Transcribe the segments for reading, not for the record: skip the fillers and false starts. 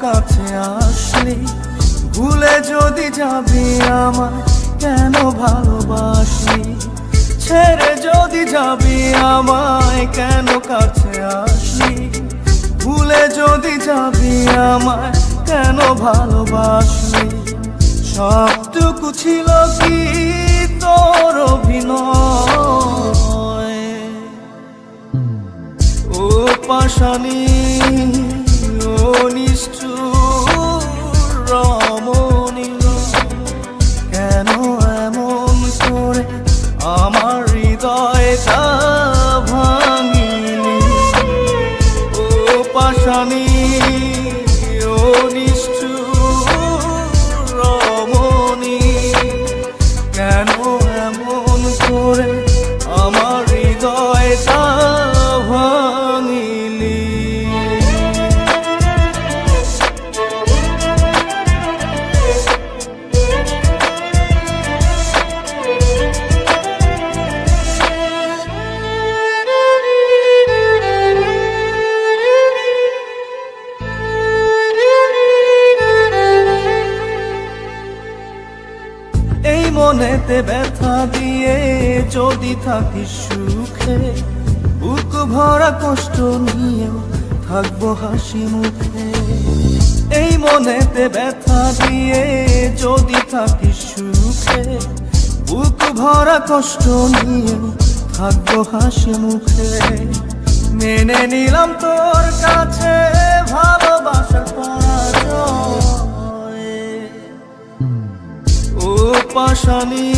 কাছে আসলি, ভুলে যদি যাবি আমায় কেন ভালোবাসলি, ছেড়ে যদি যাবি আমায় কেন কাছে আসলি, ভুলে যদি যাবি আমায় কেন ভালোবাসলি। সবটুকু ছিল কি তোর অভিনয়, ও পাশানি ও নিষ্ঠুর রমণী, কেন এমন করে আমার হৃদয়টা ভাঙিলি। ও পাশানি ও নিষ্ঠুর রমণী, কেন এমন করে আমার হৃদয়টা ভাঙিলি। এই মনেতে ব্যথা দিয়ে যদি থাকিস সুখে, বুক ভরা কষ্ট নিয়েও থাকবো হাসি মুখে। এই মনেতে ব্যথা দিয়ে যদি থাকিস সুখে, বুক ভরা কষ্ট নিয়েও থাকবো হাসি মুখে। মেনে নিলাম তোর কাছে ভালোবাসার পরাজয়, ও পাশানি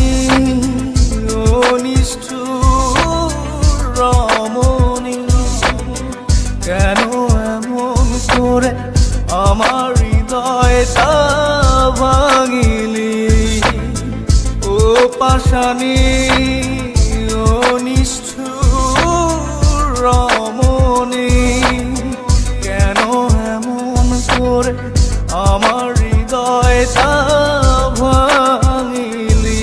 ও নিষ্ঠুর রমণী, কেন এমন করে আমার হৃদয়টা ভাঙিলি। ও পাশানি ও নিষ্ঠুর রমণী, কেন এমন করে আমার হৃদয়টা ভাঙিলি।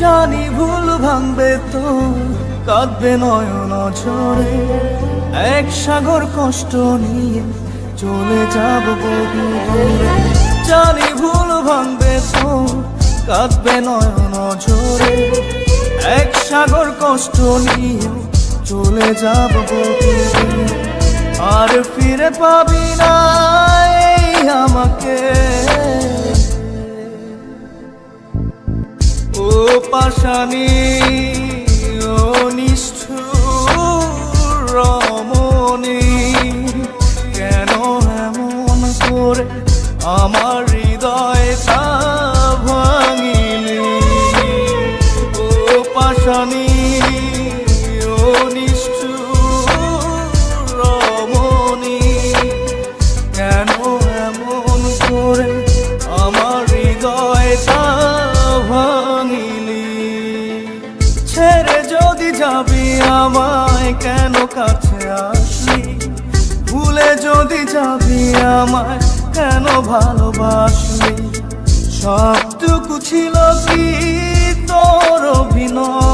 জানি ভুল ভাঙবে তো কাঁদবে নয়ন ঝরে, এক সাগর কষ্ট নিয়ে চলে যাব বহু দূরে। জানি ভুল ভাঙবে তো কাঁদবে নয়ন ঝরে, এক সাগর কষ্ট নিয়ে চলে যাব বহু দূরে। আর ফিরে পাবি না এই আমাকে, ও পাশানি ও নিষ্ঠুর রমণী, কেন এমন করে আমার হৃদয়টা ভাঙিলি। ও পাশানি ও নিষ্ঠুর রমণী, কেন এমন করে আমার হৃদয়টা ভাঙিলি। ছেড়ে যদি যাবি আমায় কেন কাছে আসলি, ভুলে যদি যাবি আমায় কেন ভালোবাসলি। সবটুকু ছিল কি তোর অভিনয়,